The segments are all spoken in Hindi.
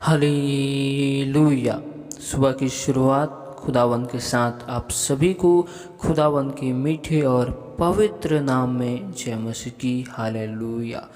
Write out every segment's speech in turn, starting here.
हालेलुया। सुबह की शुरुआत खुदावंद के साथ आप सभी को खुदावंद के मीठे और पवित्र नाम में जय मसीह की। हालेलुया।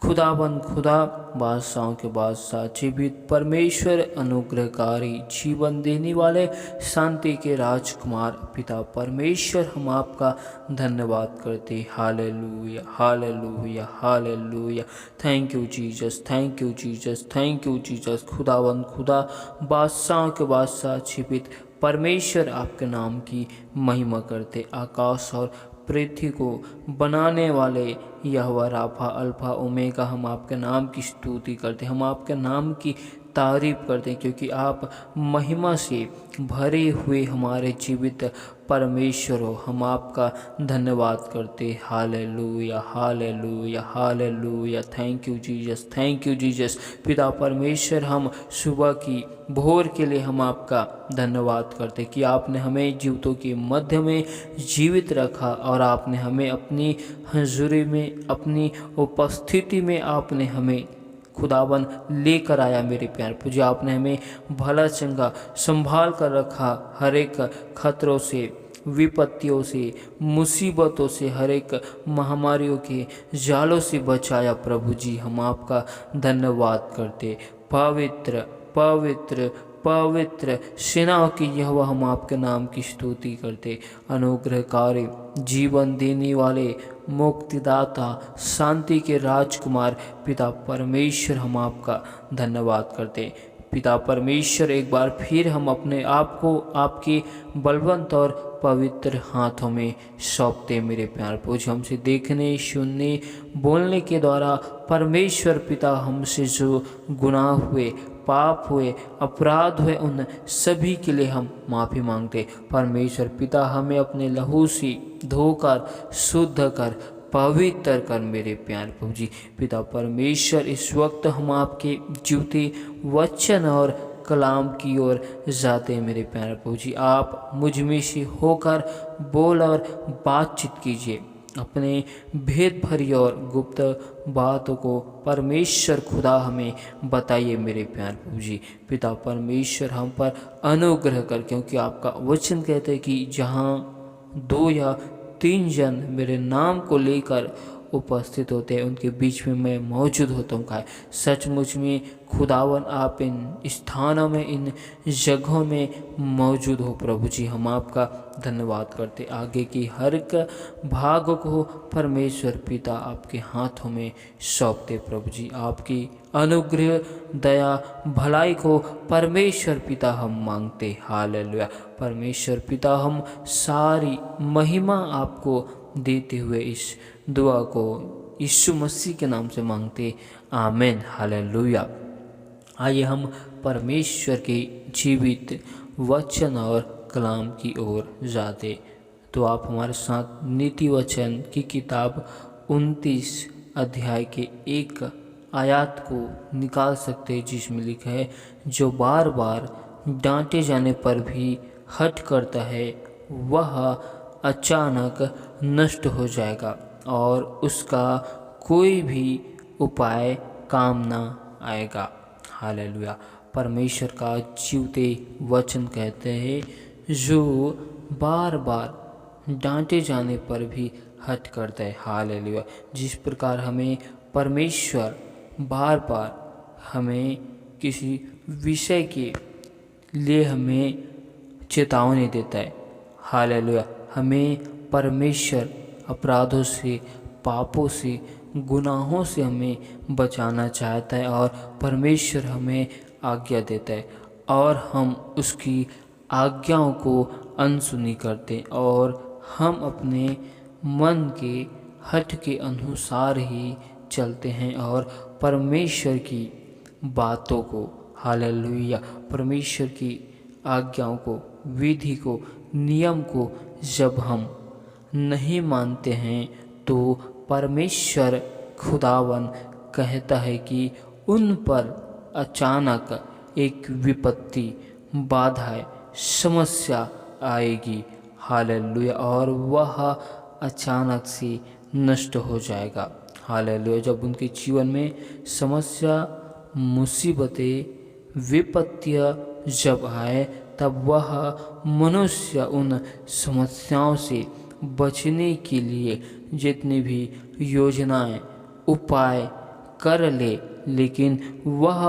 खुदावंद खुदा, बादशाहों के बादशाह, जीवित परमेश्वर, अनुग्रहकारी, जीवन देने वाले, शांति के राजकुमार पिता परमेश्वर, हम आपका धन्यवाद करते। Hallelujah, hallelujah, hallelujah. Thank you Jesus, thank you Jesus, thank you Jesus. खुदावंद खुदा, बादशाह के बादशाह, जीवित परमेश्वर, आपके नाम की महिमा करते। आकाश और पृथ्वी को बनाने वाले यहोवा राफा, अल्फा ओमेगा, हम आपके नाम की स्तुति करते, हम आपके नाम की तारीफ करते हैं, क्योंकि आप महिमा से भरे हुए हमारे जीवित परमेश्वर हो। हम आपका धन्यवाद करते। Hallelujah, hallelujah, hallelujah. Thank you Jesus, thank you Jesus. पिता परमेश्वर, हम सुबह की भोर के लिए हम आपका धन्यवाद करते कि आपने हमें जीवितों के मध्य में जीवित रखा और आपने हमें अपनी हजूरी में, अपनी उपस्थिति में आपने हमें खुदावन लेकर आया। मेरे प्यार पूजा, आपने हमें भला चंगा संभाल कर रखा, हर एक खतरों से, विपत्तियों से, मुसीबतों से, हर एक महामारियों के जालों से बचाया। प्रभु जी, हम आपका धन्यवाद करते। पवित्र पवित्र पवित्र सेनाओं की यहोवा, हम आपके नाम की स्तुति करते। अनुग्रहकारी, जीवन देने वाले, मुक्तिदाता, शांति के राजकुमार पिता परमेश्वर, हम आपका धन्यवाद करते। पिता परमेश्वर, एक बार फिर हम अपने आप को आपके बलवंत और पवित्र हाथों में सौंपते। मेरे प्यार पूज, हमसे देखने, सुनने, बोलने के द्वारा परमेश्वर पिता हमसे जो गुनाह हुए, पाप हुए, अपराध हुए, उन सभी के लिए हम माफ़ी मांगते। परमेश्वर पिता, हमें अपने लहू से धोकर, शुद्ध कर, पवित्र कर। मेरे प्यार प्रभु जी, पिता परमेश्वर, इस वक्त हम आपके जीवते वचन और कलाम की ओर जाते। मेरे प्यारे प्रभु जी, आप मुझ में से होकर बोल और बातचीत कीजिए। अपने भेद भरी और गुप्त बातों को परमेश्वर खुदा हमें बताइए। मेरे प्यार प्रभु जी, पिता परमेश्वर, हम पर अनुग्रह कर, क्योंकि आपका वचन कहते हैं कि जहाँ 2 या 3 जन मेरे नाम को लेकर उपस्थित होते हैं, उनके बीच में मैं मौजूद होता हूँ। का सचमुच में खुदावन, आप इन स्थानों में, इन जगहों में मौजूद हो। प्रभु जी, हम आपका धन्यवाद करते। आगे की हर एक भाग को परमेश्वर पिता आपके हाथों में सौंपते। प्रभु जी, आपकी अनुग्रह, दया, भलाई को परमेश्वर पिता हम मांगते। हालेलुया। परमेश्वर पिता, हम सारी महिमा आपको देते हुए इस दुआ को यीशु मसीह के नाम से मांगते। आमीन। हालेलुया। आइए हम परमेश्वर के जीवित वचन और कलाम की ओर जाते। तो आप हमारे साथ नीति वचन की किताब 29 अध्याय के 1 आयत को निकाल सकते हैं, जिसमें लिखा है, जो बार बार डांटे जाने पर भी हठ करता है, वह अचानक नष्ट हो जाएगा और उसका कोई भी उपाय काम ना आएगा। हालेलुया। परमेश्वर का जीवते वचन कहते हैं, जो बार बार डांटे जाने पर भी हट करता है। हालेलुया। जिस प्रकार हमें परमेश्वर बार बार हमें किसी विषय के लिए हमें चेतावनी देता है। हालेलुया। हमें परमेश्वर अपराधों से, पापों से, गुनाहों से हमें बचाना चाहता है और परमेश्वर हमें आज्ञा देता है और हम उसकी आज्ञाओं को अनसुनी करते और हम अपने मन के हठ के अनुसार ही चलते हैं और परमेश्वर की बातों को, हालेलुया, परमेश्वर की आज्ञाओं को, विधि को, नियम को जब हम नहीं मानते हैं, तो परमेश्वर खुदावन कहता है कि उन पर अचानक एक विपत्ति, बाधाएं, समस्या आएगी। हालेलुया। और वह अचानक से नष्ट हो जाएगा। हालेलुया। जब उनके जीवन में समस्या, मुसीबतें, विपत्तियाँ जब आए तब वह मनुष्य उन समस्याओं से बचने के लिए जितनी भी योजनाएं उपाय कर ले, लेकिन वह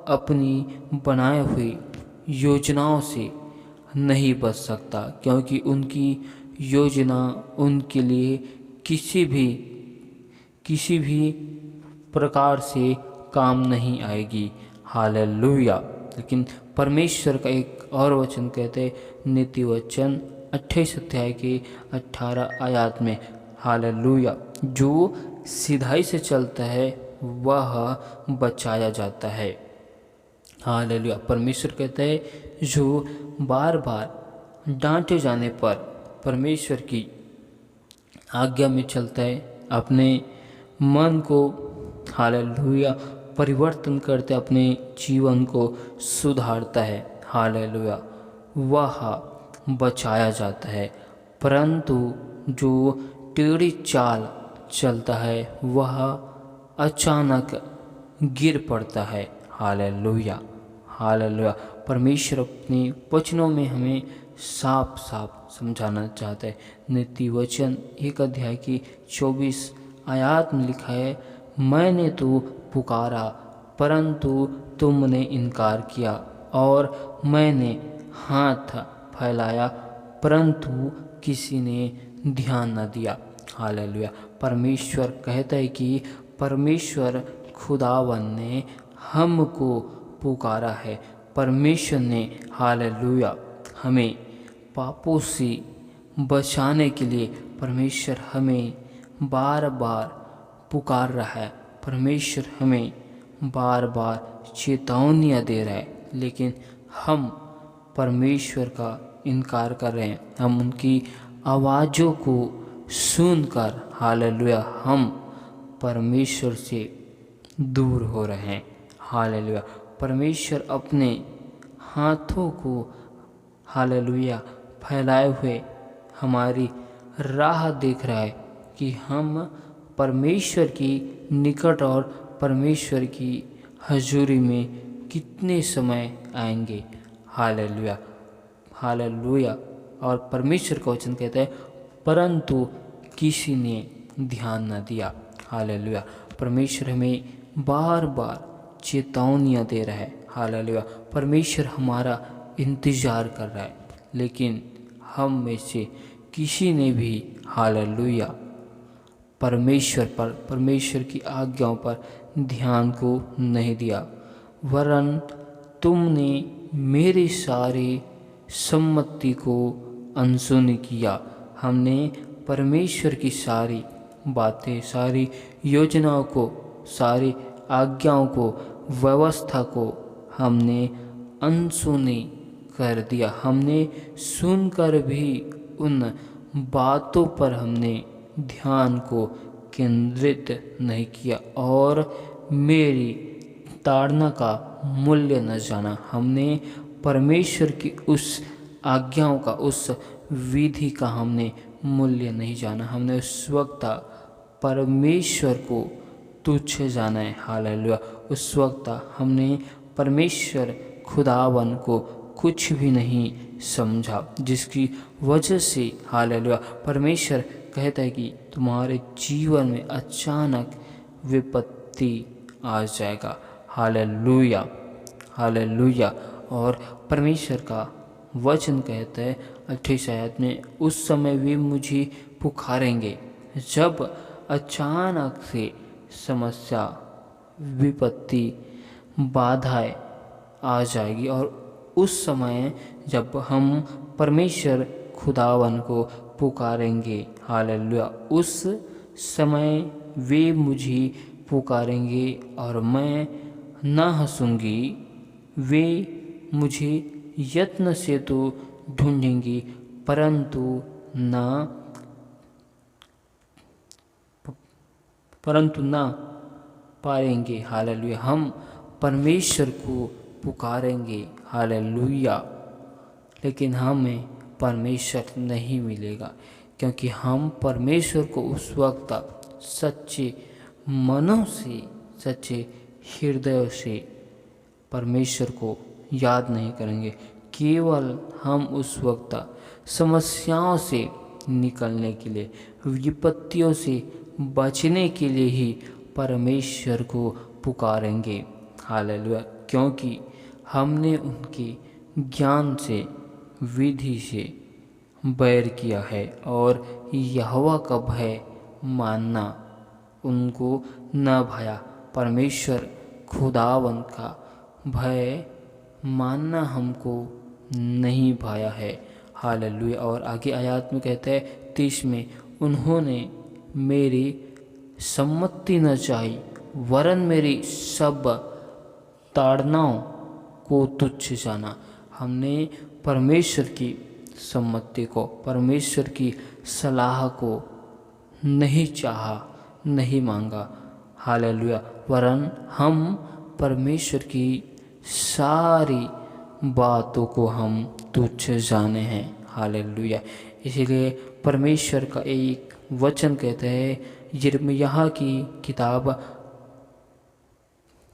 अपनी बनाई हुई योजनाओं से नहीं बच सकता, क्योंकि उनकी योजना उनके लिए किसी भी प्रकार से काम नहीं आएगी। हालेलुया। लेकिन परमेश्वर का एक और वचन कहते हैं नीति वचन 28 अध्याय के 18 आयत में, हालेलुया, जो सिधाई से चलता है वह बचाया जाता है। हालेलुया। परमेश्वर कहता है जो बार बार डांटे जाने पर परमेश्वर की आज्ञा में चलता है, अपने मन को हालेलुया परिवर्तन करते, अपने जीवन को सुधारता है, हालेलुया, वह बचाया जाता है। परंतु जो टेढ़ी चाल चलता है वह अचानक गिर पड़ता है। Hallelujah, hallelujah. परमेश्वर अपने वचनों में हमें साफ साफ समझाना चाहता है। नीति वचन 1 अध्याय की 24 आयत में लिखा है, मैंने तो पुकारा परंतु तुमने इनकार किया, और मैंने हाथ फैलाया परंतु किसी ने ध्यान न दिया। हालेलुया। परमेश्वर कहता है कि परमेश्वर खुदावन ने हमको पुकारा है। परमेश्वर ने हालेलुया हमें पापों से बचाने के लिए परमेश्वर हमें बार बार पुकार रहा है। परमेश्वर हमें बार बार चेतावनियाँ दे रहा है, लेकिन हम परमेश्वर का इनकार कर रहे हैं। हम उनकी आवाज़ों को सुनकर हालेलुया हम परमेश्वर से दूर हो रहे हैं। हालेलुया। परमेश्वर अपने हाथों को हालेलुया फैलाए हुए हमारी राह देख रहा है कि हम परमेश्वर की निकट और परमेश्वर की हजूरी में कितने समय आएंगे। Hallelujah, hallelujah. और परमेश्वर का वचन कहता है परंतु किसी ने ध्यान न दिया। हालेलुया। परमेश्वर हमें बार बार चेतावनियाँ दे रहा है। हालेलुया। परमेश्वर हमारा इंतज़ार कर रहा है, लेकिन हम में से किसी ने भी हालेलुया परमेश्वर की आज्ञाओं पर ध्यान को नहीं दिया, वरन तुमने मेरी सारी सम्मति को अनसुनी किया। हमने परमेश्वर की सारी बातें, सारी योजनाओं को, सारी आज्ञाओं को, व्यवस्था को हमने अनसुनी कर दिया। हमने सुनकर भी उन बातों पर हमने ध्यान को केंद्रित नहीं किया और मेरी ताड़ना का मूल्य न जाना। हमने परमेश्वर की उस आज्ञाओं का, उस विधि का हमने मूल्य नहीं जाना। हमने उस वक्त परमेश्वर को तुच्छ जाना है। हालेलुया। उस वक्त हमने परमेश्वर खुदावन को कुछ भी नहीं समझा, जिसकी वजह से हालेलुया परमेश्वर कहता है कि तुम्हारे जीवन में अचानक विपत्ति आ जाएगा। Hallelujah, hallelujah. और परमेश्वर का वचन कहता है 28 आयत में, उस समय वे मुझे पुकारेंगे जब अचानक से समस्या, विपत्ति, बाधाएं आ जाएगी। और उस समय जब हम परमेश्वर खुदावन को पुकारेंगे, हालेलुया, उस समय वे मुझे पुकारेंगे और मैं ना हंसूंगी। वे मुझे यत्न से तो ढूंढेंगी परंतु ना पाएंगे। हालेलुया। हम परमेश्वर को पुकारेंगे, हालेलुया, लेकिन हमें परमेश्वर नहीं मिलेगा, क्योंकि हम परमेश्वर को उस वक्त सच्चे मनों से, सच्चे हृदय से परमेश्वर को याद नहीं करेंगे। केवल हम उस वक्त समस्याओं से निकलने के लिए, विपत्तियों से बचने के लिए ही परमेश्वर को पुकारेंगे। हालेलुया। क्योंकि हमने उनके ज्ञान से, विधि से बैर किया है और यहोवा का भय मानना उनको न भाया। परमेश्वर खुदावन का भय मानना हमको नहीं भाया है। हालेलुया। और आगे आयत में कहते हैं 30 में, उन्होंने मेरी सम्मति न चाही, वरन मेरी सब ताड़नाओं को तुच्छ जाना। हमने परमेश्वर की सम्मति को, परमेश्वर की सलाह को नहीं चाहा, नहीं मांगा। हालेलुया। वरन हम परमेश्वर की सारी बातों को हम तुच्छ जाने हैं। हालेलुया। इसीलिए परमेश्वर का एक वचन कहते हैं यिर्मयाह की किताब,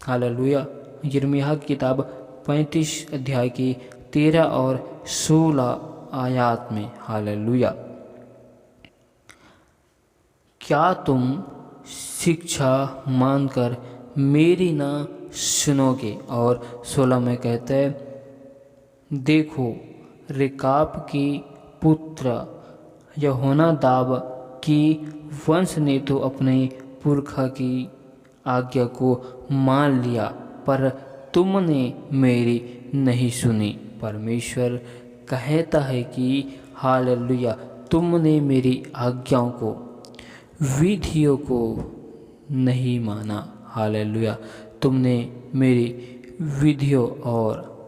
हालेलुया, यिर्मयाह की किताब 35 अध्याय की 13 और 16 आयत में, हालेलुया, क्या तुम शिक्षा मानकर मेरी ना सुनोगे। और 16 में कहते हैं, देखो रेकाब की पुत्र यहोनादाब की वंश ने तो अपने पुरखा की आज्ञा को मान लिया, पर तुमने मेरी नहीं सुनी। परमेश्वर कहता है कि हालेलुया, तुमने मेरी आज्ञाओं को, विधियों को नहीं माना। हालेलुया। तुमने मेरी विधियों और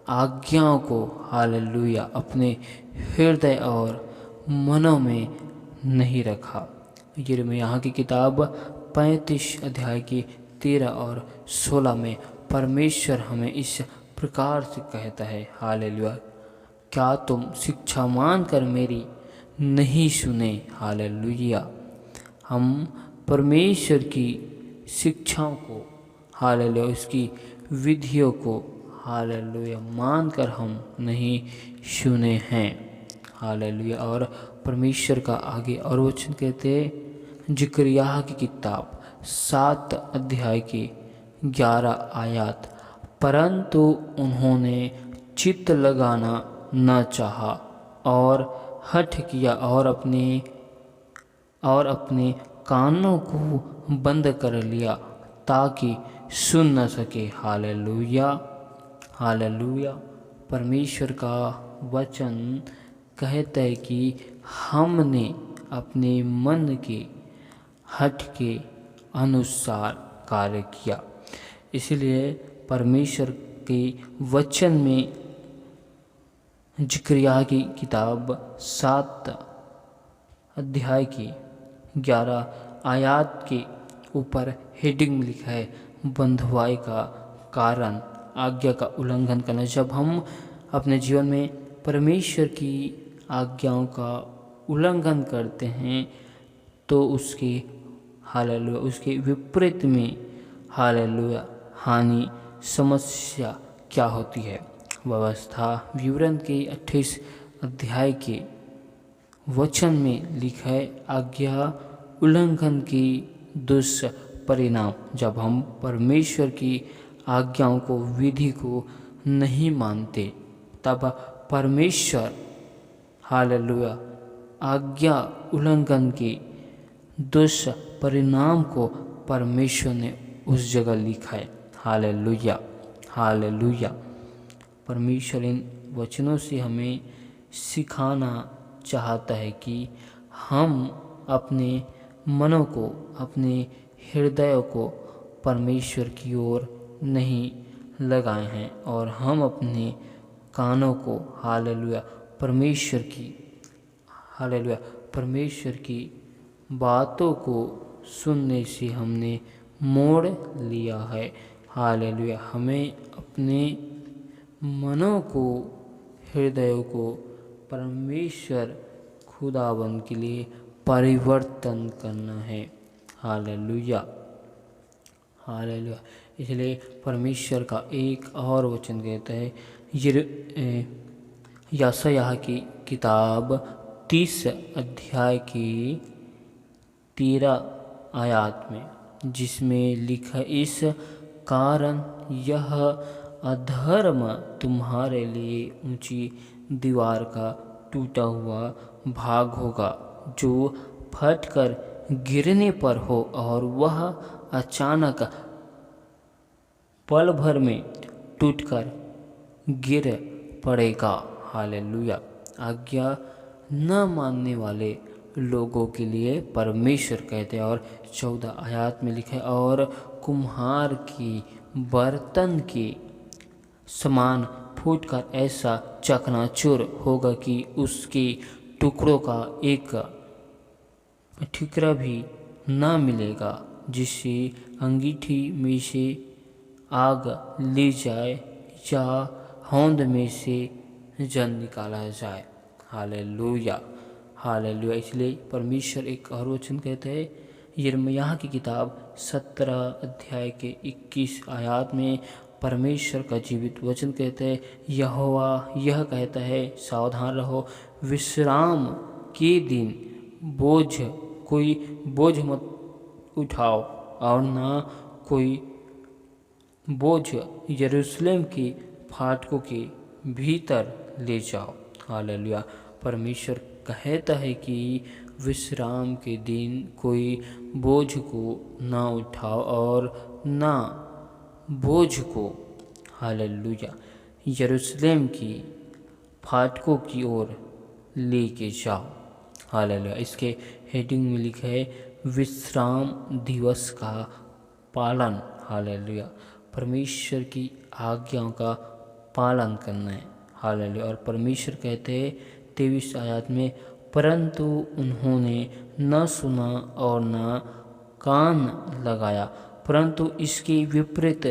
आज्ञाओं को, हालेलुया, अपने हृदय और मनों में नहीं रखा। यिर्मयाह की किताब 35 अध्याय की 13 और 16 में परमेश्वर हमें इस प्रकार से कहता है, हालेलुया, क्या तुम शिक्षा मानकर मेरी नहीं सुने। हालेलुया। हम परमेश्वर की शिक्षाओं को, हालेलुया, उसकी विधियों को, हालेलुया, मानकर हम नहीं सुने हैं। हालेलुया। और परमेश्वर का आगे और वचन कहते हैं जिक्रियाह की किताब 7 अध्याय की 11 आयत, परंतु उन्होंने चित्त लगाना न चाहा और हठ किया और अपने कानों को बंद कर लिया ताकि सुन न सके। हालेलुया। हालेलुया। परमेश्वर का वचन कहता है कि हमने अपने मन के हठ के अनुसार कार्य किया। इसलिए परमेश्वर के वचन में जिक्रिया की किताब 7 अध्याय की 11 आयत के ऊपर हेडिंग लिखा है, बंधुआई का कारण आज्ञा का उल्लंघन करना। जब हम अपने जीवन में परमेश्वर की आज्ञाओं का उल्लंघन करते हैं तो उसके, हालेलुया, उसके विपरीत में, हालेलुया, हानि, समस्या क्या होती है। व्यवस्था विवरण के 28 अध्याय के वचन में लिखा है, आज्ञा उल्लंघन की दुष्परिणाम। जब हम परमेश्वर की आज्ञाओं को, विधि को नहीं मानते, तब परमेश्वर, हालेलुया, आज्ञा उल्लंघन के दुष्परिणाम को परमेश्वर ने उस जगह लिखा है। हालेलुया। हालेलुया। परमेश्वर इन वचनों से हमें सिखाना चाहता है कि हम अपने मनों को, अपने हृदयों को परमेश्वर की ओर नहीं लगाए हैं और हम अपने कानों को, हालेलुया, परमेश्वर की, हालेलुया, परमेश्वर की बातों को सुनने से हमने मोड़ लिया है। हालेलुया। हमें अपने मनों को, हृदयों को परमेश्वर खुदावन के लिए परिवर्तन करना है। हालेलुया। हालेलुया। इसलिए परमेश्वर का एक और वचन कहता है यशायाह की किताब 30 अध्याय की 13 आयत में, जिसमें लिखा, इस कारण यह अधर्म तुम्हारे लिए ऊंची दीवार का टूटा हुआ भाग होगा, जो फटकर गिरने पर हो और वह अचानक पल भर में टूटकर गिर पड़ेगा। हालेलुया। आज्ञा न मानने वाले लोगों के लिए परमेश्वर कहते हैं, और 14 आयत में लिखे, और कुम्हार की बर्तन के समान फूटकर ऐसा चकनाचूर होगा कि उसके टुकड़ों का एक ठिकरा भी न मिलेगा, जिससे अंगीठी में से आग ली जाए या होंद में से जल निकाला जाए। Hallelujah, hallelujah. इसलिए परमेश्वर एक और वचन कहते हैं, यिर्मयाह की किताब 17 अध्याय के 21 आयत में परमेश्वर का जीवित वचन कहते हैं, यहोवा यह कहता है, सावधान रहो, विश्राम के दिन कोई बोझ मत उठाओ, और ना कोई बोझ यरूशलेम के फाटकों के भीतर ले जाओ। हालेलुया। परमेश्वर कहता है कि विश्राम के दिन कोई बोझ को ना उठाओ और ना बोझ को, हालेलुया, यरूशलेम की फाटकों की ओर लेके जाओ। हालेलुया। इसके हेडिंग में लिखा है, विश्राम दिवस का पालन। हालेलुया। परमेश्वर की आज्ञाओं का पालन करना है। हालेलुया। और परमेश्वर कहते हैं 23 आयत में, परंतु उन्होंने न सुना और न कान लगाया, परंतु इसके विपरीत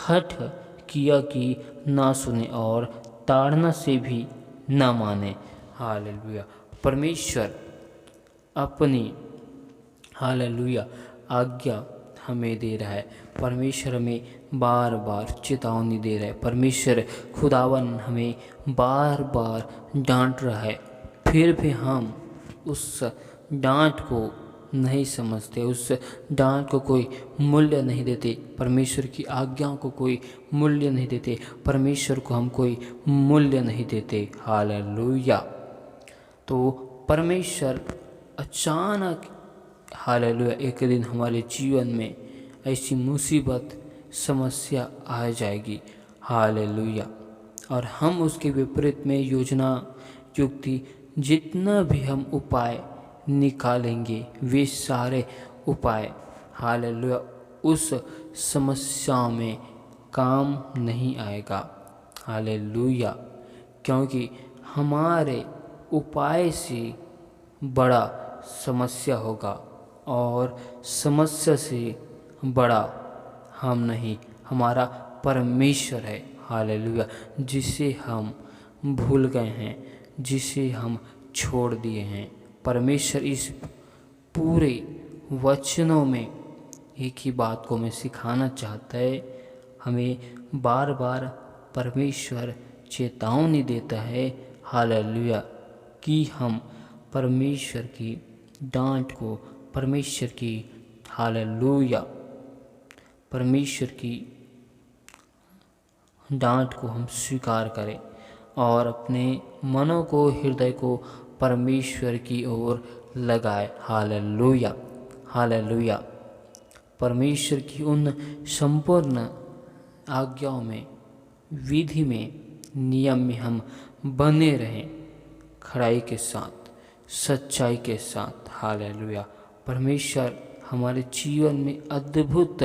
हठ किया कि ना सुने और ताड़ना से भी न माने। हालेलुया। परमेश्वर अपनी, हालेलुया, आज्ञा हमें दे रहा है। परमेश्वर हमें बार बार चेतावनी दे रहा है। परमेश्वर खुदावन हमें बार बार डांट रहा है, फिर भी हम उस डांट को नहीं समझते, उस डांट को कोई मूल्य नहीं देते, परमेश्वर की आज्ञाओं को कोई मूल्य नहीं देते, परमेश्वर को हम कोई मूल्य नहीं देते। हालेलुया। तो परमेश्वर अचानक, हालेलुया, एक दिन हमारे जीवन में ऐसी मुसीबत, समस्या आ जाएगी। हालेलुया। और हम उसके विपरीत में योजना युक्ति, जितना भी हम उपाय निकालेंगे, वे सारे उपाय, हालेलुया, उस समस्या में काम नहीं आएगा। हालेलुया। क्योंकि हमारे उपाय से बड़ा समस्या होगा, और समस्या से बड़ा हम नहीं, हमारा परमेश्वर है। हालेलुया। जिसे हम भूल गए हैं, जिसे हम छोड़ दिए हैं। परमेश्वर इस पूरे वचनों में एक ही बात को हमें सिखाना चाहता है। हमें बार बार परमेश्वर चेतावनी देता है, हालेलुया, कि हम परमेश्वर की डांट को, परमेश्वर की, हालेलुया, परमेश्वर की डांट को हम स्वीकार करें और अपने मनों को, हृदय को परमेश्वर की ओर लगाए। Hallelujah, hallelujah. परमेश्वर की उन संपूर्ण आज्ञाओं में, विधि में, नियम में हम बने रहें, खड़ाई के साथ, सच्चाई के साथ। हालेलुया। परमेश्वर हमारे जीवन में अद्भुत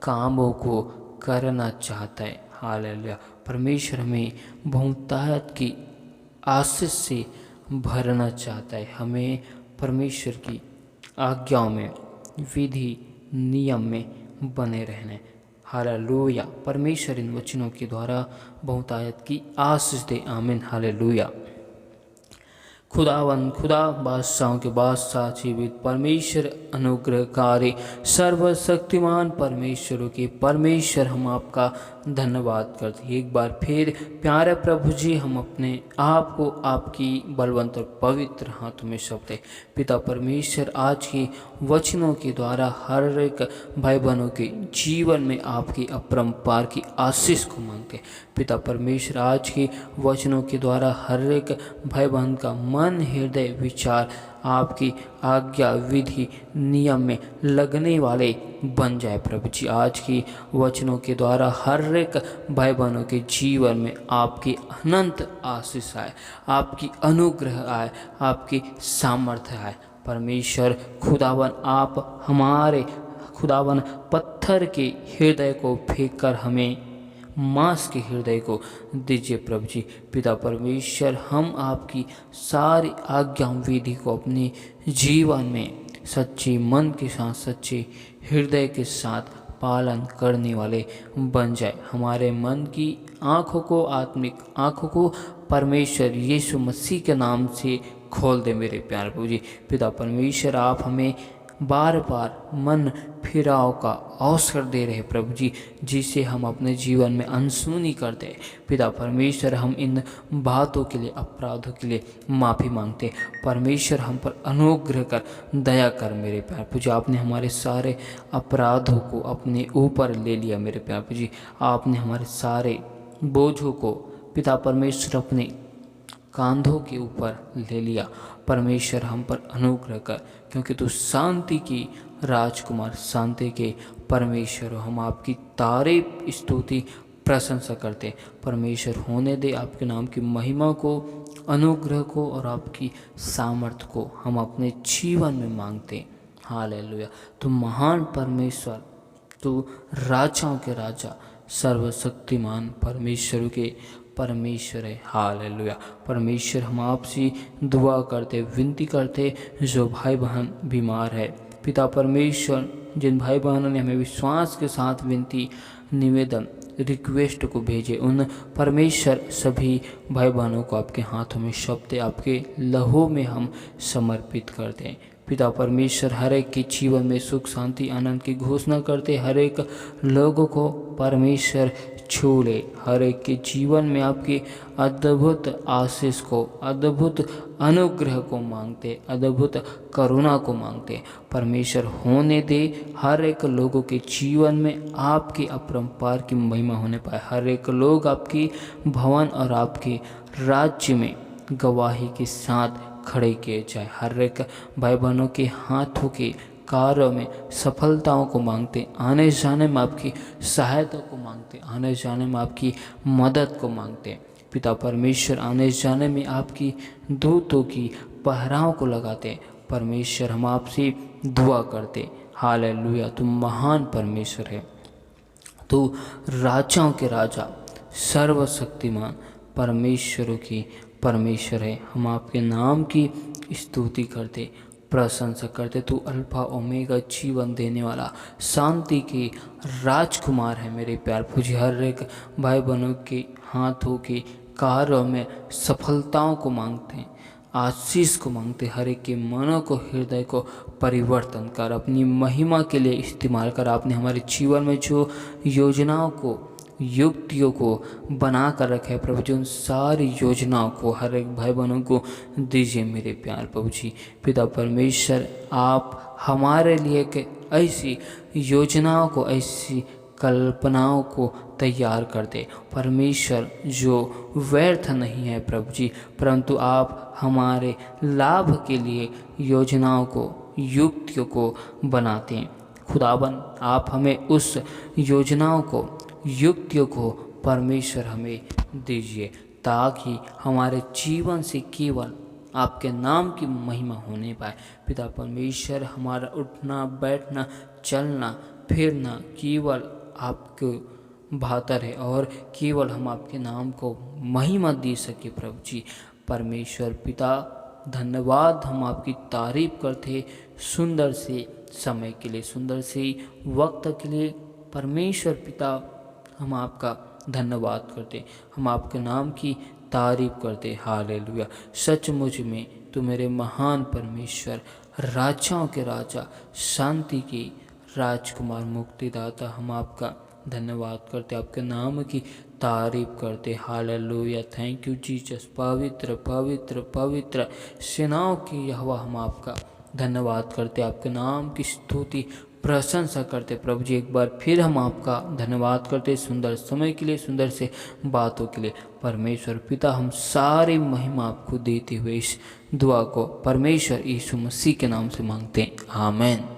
कामों को करना चाहता है। हालेलुया। परमेश्वर हमें बहुतायत की आशीष से भरना चाहता है। हमें परमेश्वर की आज्ञाओं में, विधि नियम में बने रहने। हालेलुया। परमेश्वर इन वचनों के द्वारा बहुतायत की आशीष दे। आमीन। हालेलुया। खुदा बादशाहों के बादशाह जीवित परमेश्वर अनुग्रहकारी सर्वशक्तिमान परमेश्वर के परमेश्वर हम आपका धन्यवाद करते हैं। एक बार फिर प्यारे प्रभु जी, हम अपने आप को आपकी बलवंत और पवित्र हाथों में सौंपते हैं। पिता परमेश्वर, आज के वचनों के द्वारा हर एक भाई बहनों के जीवन में आपकी अपरंपार की आशीष को मांगते हैं। पिता परमेश्वर, आज के वचनों के द्वारा हर एक भाई बहन का मन, हृदय, विचार आपकी आज्ञा, विधि, नियम में लगने वाले बन जाए। प्रभु जी, आज की वचनों के द्वारा हर एक भाई बहनों के जीवन में आपकी अनंत आशीष आए, आपकी अनुग्रह आए, आपकी सामर्थ्य आए। परमेश्वर खुदावन, आप हमारे खुदावन पत्थर के हृदय को फेंक कर हमें मांस के हृदय को दीजिए। प्रभु जी, पिता परमेश्वर, हम आपकी सारी आज्ञा विधि को अपने जीवन में सच्चे मन के साथ, सच्चे हृदय के साथ पालन करने वाले बन जाए। हमारे मन की आँखों को, आत्मिक आँखों को परमेश्वर यीशु मसीह के नाम से खोल दे। मेरे प्यारे प्रभु जी, पिता परमेश्वर, आप हमें बार बार मन फिराव का अवसर दे रहे प्रभु जी, जिसे हम अपने जीवन में अनसुनी करते हैं। पिता परमेश्वर, हम इन बातों के लिए, अपराधों के लिए माफ़ी मांगते। परमेश्वर, हम पर अनुग्रह कर, दया कर। मेरे प्यारे प्रभु जी, आपने हमारे सारे अपराधों को अपने ऊपर ले लिया। मेरे प्यारे प्रभु जी, आपने हमारे सारे बोझों को पिता परमेश्वर अपने कांधों के ऊपर ले लिया। परमेश्वर, हम पर अनुग्रह कर, क्योंकि तू शांति की राजकुमार, शांति के परमेश्वर हो। हम आपकी तारीफ, स्तुति, प्रशंसा करते। परमेश्वर, होने दे आपके नाम की महिमा को, अनुग्रह को और आपकी सामर्थ्य को हम अपने जीवन में मांगते। हालेलुया। तू महान परमेश्वर, तू राजाओं के राजा, सर्वशक्तिमान परमेश्वर के परमेश्वर है। हालेलुया। परमेश्वर, हम आपसे दुआ करते, विनती करते, जो भाई बहन बीमार है पिता परमेश्वर, जिन भाई बहनों ने हमें विश्वास के साथ विनती, निवेदन, रिक्वेस्ट को भेजे, उन परमेश्वर सभी भाई बहनों को आपके हाथों में सौंपते, आपके लहू में हम समर्पित करते हैं। पिता परमेश्वर, हर एक के जीवन में सुख, शांति, आनंद की घोषणा करते, हर एक लोगों को परमेश्वर छू ले। हर एक के जीवन में आपकी अद्भुत आशीष को, अद्भुत अनुग्रह को मांगते, अद्भुत करुणा को मांगते। परमेश्वर, होने दे हर एक लोगों के जीवन में आपकी अपरंपार की महिमा होने पाए। हर एक लोग आपकी भवन और आपके राज्य में गवाही के साथ खड़े किए जाए। हर एक भाई बहनों के हाथों के कार्यों में सफलताओं को मांगते, आने जाने में आपकी सहायता को मांगते, आने जाने में आपकी मदद को मांगते। पिता परमेश्वर, आने जाने में आपकी दूतों की पहराओं को लगाते। परमेश्वर, हम आपसे दुआ करते। हालेलुया। तुम महान परमेश्वर है, तू राजाओं के राजा, सर्वशक्तिमान परमेश्वरों की परमेश्वर है। हम आपके नाम की स्तुति करते, प्रशंसा करते। तू अल्फा ओमेगा, जीवन देने वाला, शांति के राजकुमार है। मेरे प्यार पूजी, हर एक भाई बहनों के हाथों के कार्यों में सफलताओं को मांगते हैं, आशीष को मांगते। हर एक के मनों को, हृदय को परिवर्तन कर, अपनी महिमा के लिए इस्तेमाल कर। आपने हमारे जीवन में जो योजनाओं को, युक्तियों को बना कर रखा है प्रभु जी, उन सारी योजनाओं को हर एक भाई बहनों को दीजिए। मेरे प्यार प्रभु जी, पिता परमेश्वर, आप हमारे लिए के ऐसी योजनाओं को, ऐसी कल्पनाओं को तैयार करते परमेश्वर, जो व्यर्थ नहीं है प्रभु जी, परंतु आप हमारे लाभ के लिए योजनाओं को, युक्तियों को बनाते हैं। खुदावन, आप हमें उस योजनाओं को, युक्तियों को परमेश्वर हमें दीजिए, ताकि हमारे जीवन से केवल आपके नाम की महिमा होने पाए। पिता परमेश्वर, हमारा उठना, बैठना, चलना, फिरना केवल आपको बेहतर है और केवल हम आपके नाम को महिमा दे सके। प्रभु जी परमेश्वर पिता, धन्यवाद, हम आपकी तारीफ करते सुंदर से समय के लिए, सुंदर से वक्त के लिए। परमेश्वर पिता, हम आपका धन्यवाद करते, हम आपके नाम की तारीफ करते। हालेलुया। सचमुच में तू मेरे महान परमेश्वर, राजाओं के राजा, शांति की राजकुमार, मुक्तिदाता। हम आपका धन्यवाद करते, आपके नाम की तारीफ करते। Hallelujah, thank you Jesus. पवित्र पवित्र पवित्र सेनाओं की यहोवा, हम आपका धन्यवाद करते, आपके नाम की स्तुति प्रशंसा करते। प्रभु जी, एक बार फिर हम आपका धन्यवाद करते सुंदर समय के लिए, सुंदर से बातों के लिए। परमेश्वर पिता, हम सारी महिमा आपको देते हुए इस दुआ को परमेश्वर यीशु मसीह के नाम से मांगते हैं, आमीन।